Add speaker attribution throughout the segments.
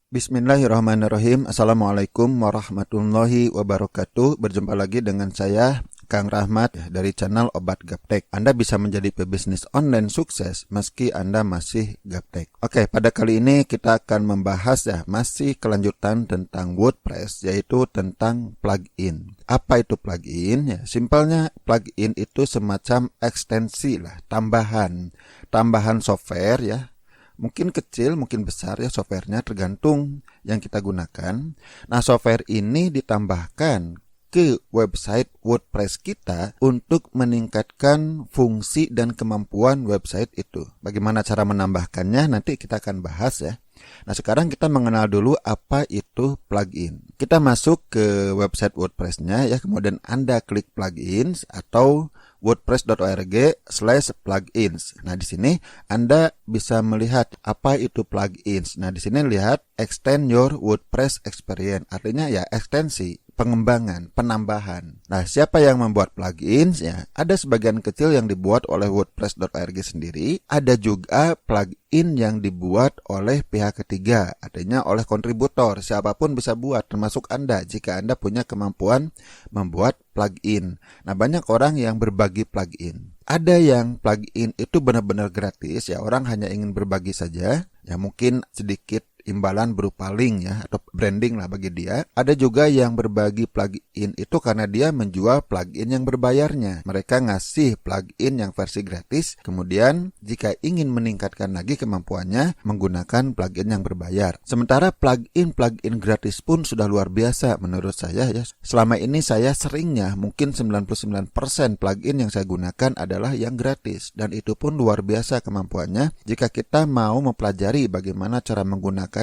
Speaker 1: Bismillahirrahmanirrahim. Assalamualaikum warahmatullahi wabarakatuh. Berjumpa lagi dengan saya, Kang Rahmat dari channel Obat Gaptek. Anda bisa menjadi pebisnis online sukses meski Anda masih gaptek. Oke, pada kali ini kita akan membahas masih kelanjutan tentang WordPress, yaitu tentang plugin. Apa itu plugin? Ya, simpelnya plugin itu semacam ekstensi tambahan software ya. Mungkin kecil, mungkin besar ya softwarenya, tergantung yang kita gunakan. Nah, software ini ditambahkan ke website WordPress kita untuk meningkatkan fungsi dan kemampuan website itu. Bagaimana cara menambahkannya nanti kita akan bahas ya. Nah, sekarang kita mengenal dulu apa itu plugin. Kita masuk ke website WordPress-nya ya, kemudian Anda klik plugins atau wordpress.org/plugins. Nah, di sini Anda bisa melihat apa itu plugins. Nah, di sini lihat extend your WordPress experience. Artinya ya ekstensi, pengembangan, penambahan. Nah, siapa yang membuat plugins ya? Ada sebagian kecil yang dibuat oleh wordpress.org sendiri, ada juga plugin yang dibuat oleh pihak ketiga, artinya oleh kontributor. Siapapun bisa buat, termasuk Anda jika Anda punya kemampuan membuat plugin. Nah, banyak orang yang berbagi plugin. Ada yang plugin itu benar-benar gratis ya, orang hanya ingin berbagi saja, ya mungkin sedikit imbalan berupa link ya atau branding bagi dia. Ada juga yang berbagi plugin itu karena dia menjual plugin yang berbayarnya. Mereka ngasih plugin yang versi gratis, kemudian jika ingin meningkatkan lagi kemampuannya menggunakan plugin yang berbayar. Sementara plugin gratis pun sudah luar biasa menurut saya ya. Selama ini saya seringnya mungkin 99% plugin yang saya gunakan adalah yang gratis, dan itu pun luar biasa kemampuannya jika kita mau mempelajari bagaimana cara menggunakan.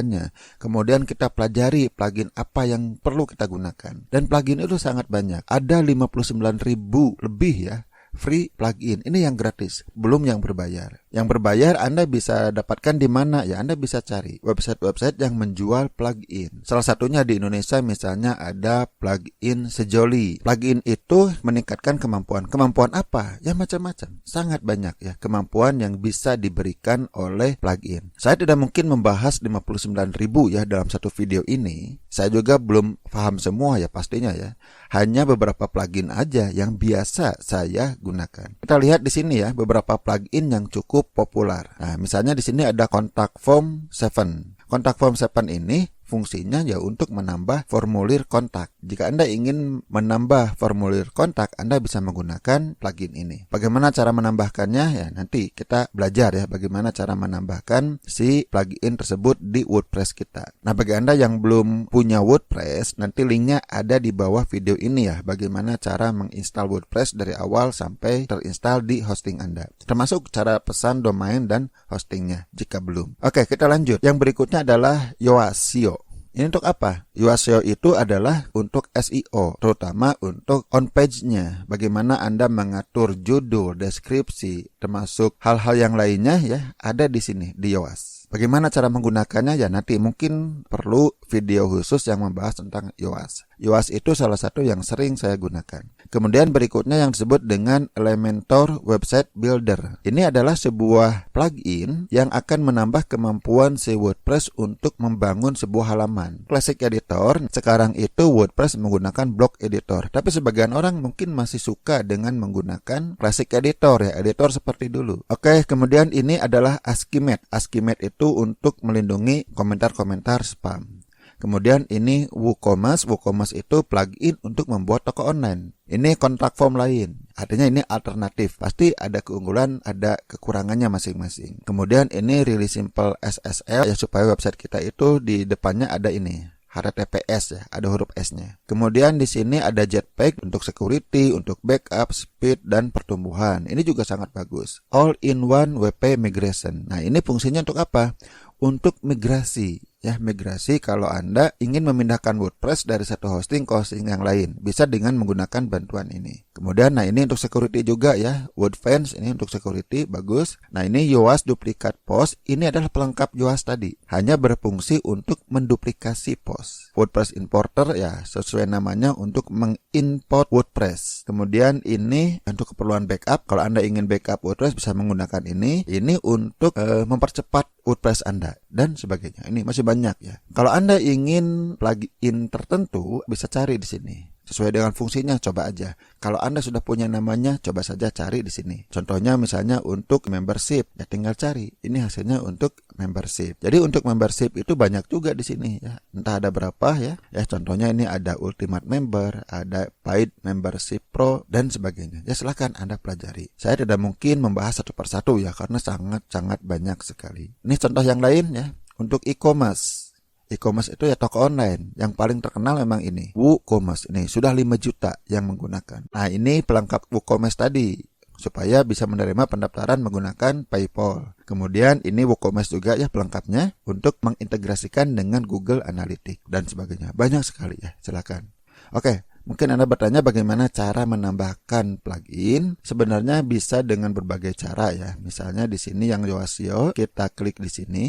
Speaker 1: Kemudian kita pelajari plugin apa yang perlu kita gunakan. Dan plugin itu sangat banyak. Ada 59.000 lebih ya free plugin. Ini yang gratis, belum yang berbayar. Yang berbayar Anda bisa dapatkan di mana ya? Anda bisa cari website-website yang menjual plugin. Salah satunya di Indonesia misalnya ada plugin Sejoli. Plugin itu meningkatkan kemampuan. Kemampuan apa? Ya macam-macam. Sangat banyak ya kemampuan yang bisa diberikan oleh plugin. Saya tidak mungkin membahas 59.000 ya dalam satu video ini. Saya juga belum paham semua ya pastinya ya. Hanya beberapa plugin aja yang biasa saya gunakan. Kita lihat di sini ya beberapa plugin yang cukup populer. Nah, misalnya di sini ada Contact Form 7. Contact Form 7 ini fungsinya ya untuk menambah formulir kontak. Jika Anda ingin menambah formulir kontak, Anda bisa menggunakan plugin ini. Bagaimana cara menambahkannya? Ya nanti kita belajar ya bagaimana cara menambahkan si plugin tersebut di WordPress kita. Nah, bagi Anda yang belum punya WordPress, nanti linknya ada di bawah video ini ya, bagaimana cara menginstal WordPress dari awal sampai terinstall di hosting Anda. Termasuk cara pesan domain dan hostingnya jika belum. Oke, kita lanjut. Yang berikutnya adalah Yoast SEO. Ini untuk apa? Yoast SEO itu adalah untuk SEO, terutama untuk on page-nya. Bagaimana Anda mengatur judul, deskripsi, termasuk hal-hal yang lainnya ya, ada di sini di Yoast. Bagaimana cara menggunakannya ya nanti mungkin perlu video khusus yang membahas tentang Yoast. Yoast itu salah satu yang sering saya gunakan. Kemudian berikutnya yang disebut dengan Elementor Website Builder. Ini adalah sebuah plugin yang akan menambah kemampuan si WordPress untuk membangun sebuah halaman. Classic Editor, sekarang itu WordPress menggunakan Block Editor. Tapi sebagian orang mungkin masih suka dengan menggunakan Classic Editor ya, editor seperti dulu. Oke, kemudian ini adalah Akimate. Akimate itu untuk melindungi komentar-komentar spam. Kemudian ini WooCommerce. WooCommerce itu plugin untuk membuat toko online. Ini Contact Form lain. Artinya ini alternatif. Pasti ada keunggulan, ada kekurangannya masing-masing. Kemudian ini Really Simple SSL ya, supaya website kita itu di depannya ada ini HTTPS ya, ada huruf S-nya. Kemudian di sini ada Jetpack untuk security, untuk backup, speed, dan pertumbuhan. Ini juga sangat bagus. All-in-one WP migration. Nah, ini fungsinya untuk apa? Untuk migrasi. Ya, migrasi kalau Anda ingin memindahkan WordPress dari satu hosting ke hosting yang lain. Bisa dengan menggunakan bantuan ini. Kemudian, nah ini untuk security juga ya, WordFence ini untuk security, bagus. Nah ini Yoast Duplicate Post, ini adalah pelengkap Yoast tadi, hanya berfungsi untuk menduplikasi post. WordPress Importer ya, sesuai namanya untuk mengimport WordPress. Kemudian ini untuk keperluan backup, kalau Anda ingin backup WordPress bisa menggunakan ini untuk mempercepat WordPress Anda dan sebagainya. Ini masih banyak ya. Kalau Anda ingin plugin tertentu, bisa cari di sini. Sesuai dengan fungsinya, coba aja. Kalau Anda sudah punya namanya, coba saja cari di sini. Contohnya misalnya untuk membership, ya tinggal cari. Ini hasilnya untuk membership. Jadi untuk membership itu banyak juga di sini ya. Entah ada berapa ya. Ya contohnya ini ada Ultimate Member, ada Paid Membership Pro dan sebagainya. Ya silakan Anda pelajari. Saya tidak mungkin membahas satu persatu ya karena sangat banyak sekali. Ini contoh yang lain ya. Untuk e-commerce. E-commerce itu ya toko online. Yang paling terkenal memang ini, WooCommerce. Ini sudah 5 juta yang menggunakan. Nah ini pelengkap WooCommerce tadi, supaya bisa menerima pendaftaran menggunakan PayPal. Kemudian ini WooCommerce juga ya pelengkapnya untuk mengintegrasikan dengan Google Analytics dan sebagainya. Banyak sekali ya, silakan. Oke, mungkin Anda bertanya bagaimana cara menambahkan plugin. Sebenarnya bisa dengan berbagai cara ya. Misalnya di sini yang Yoast SEO, kita klik di sini.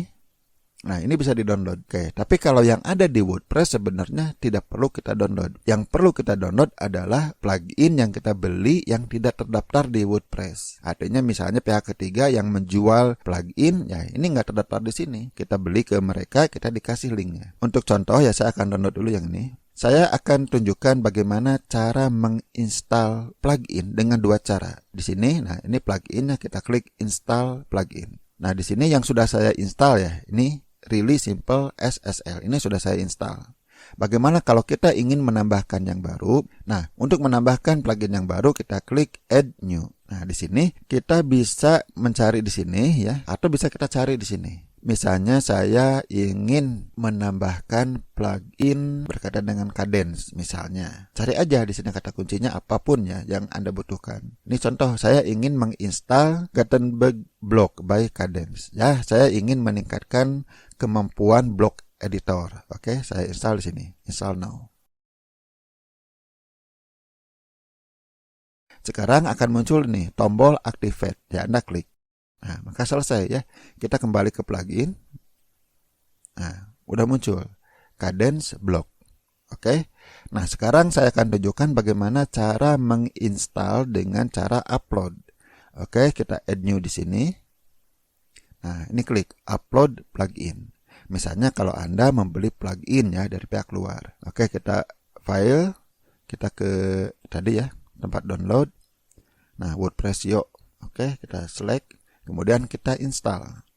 Speaker 1: Nah ini bisa di-download. Oke, tapi kalau yang ada di WordPress sebenarnya tidak perlu kita download. Yang perlu kita download adalah plugin yang kita beli yang tidak terdaftar di WordPress. Artinya misalnya pihak ketiga yang menjual plugin, ya ini nggak terdaftar di sini. Kita beli ke mereka, kita dikasih linknya. Untuk contoh ya saya akan download dulu yang ini. Saya akan tunjukkan bagaimana cara menginstal plugin dengan 2 cara. Di sini, nah ini pluginnya, kita klik install plugin. Nah di sini yang sudah saya install ya, ini Really Simple SSL. Ini sudah saya install. Bagaimana kalau kita ingin menambahkan yang baru? Nah, untuk menambahkan plugin yang baru kita klik Add New. Nah, di sini kita bisa mencari di sini ya, atau bisa kita cari di sini. Misalnya saya ingin menambahkan plugin berkaitan dengan Kadence misalnya. Cari aja di sini kata kuncinya apapun ya yang Anda butuhkan. Ini contoh, saya ingin menginstal Gutenberg Block by Kadence. Ya, saya ingin meningkatkan kemampuan blog editor. Oke, saya install di sini. Install now. Sekarang akan muncul nih tombol activate. Ya, Anda klik. Nah, maka selesai ya. Kita kembali ke plugin. Nah, udah muncul Kadence Block. Oke. Nah, sekarang saya akan tunjukkan bagaimana cara menginstal dengan cara upload. Oke, kita add new di sini. Nah, ini klik upload plugin. Misalnya kalau Anda membeli plugin ya dari pihak luar. Oke, kita file, kita ke tadi ya, tempat download. Nah, WordPress SEO. Oke, kita select, kemudian kita install.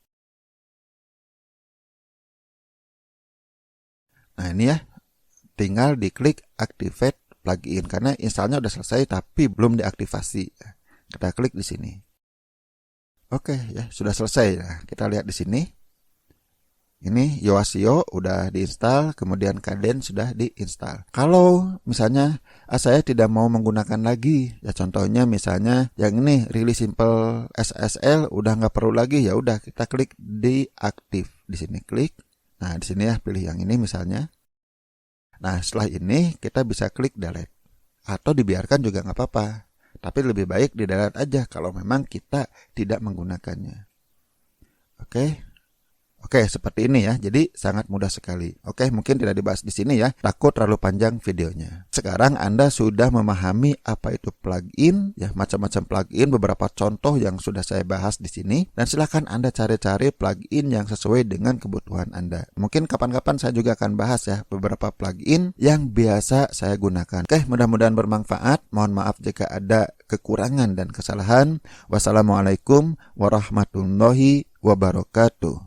Speaker 1: Nah, ini ya, tinggal diklik activate plugin karena installnya udah selesai tapi belum diaktifasi. Kita klik di sini. Oke, ya, sudah selesai. Nah, kita lihat di sini. Ini Yoast SEO udah diinstal, kemudian Kadence sudah diinstal. Kalau misalnya saya tidak mau menggunakan lagi, ya contohnya misalnya yang ini Really Simple SSL udah nggak perlu lagi, ya udah kita klik deaktif di sini, klik. Nah di sini ya pilih yang ini misalnya. Nah setelah ini kita bisa klik delete atau dibiarkan juga nggak apa-apa. Tapi lebih baik di delete aja kalau memang kita tidak menggunakannya. Oke. Oke, seperti ini ya. Jadi sangat mudah sekali. Oke, mungkin tidak dibahas di sini ya. Takut terlalu panjang videonya. Sekarang Anda sudah memahami apa itu plugin, ya macam-macam plugin, beberapa contoh yang sudah saya bahas di sini. Dan silakan Anda cari-cari plugin yang sesuai dengan kebutuhan Anda. Mungkin kapan-kapan saya juga akan bahas ya beberapa plugin yang biasa saya gunakan. Oke, mudah-mudahan bermanfaat. Mohon maaf jika ada kekurangan dan kesalahan. Wassalamualaikum warahmatullahi wabarakatuh.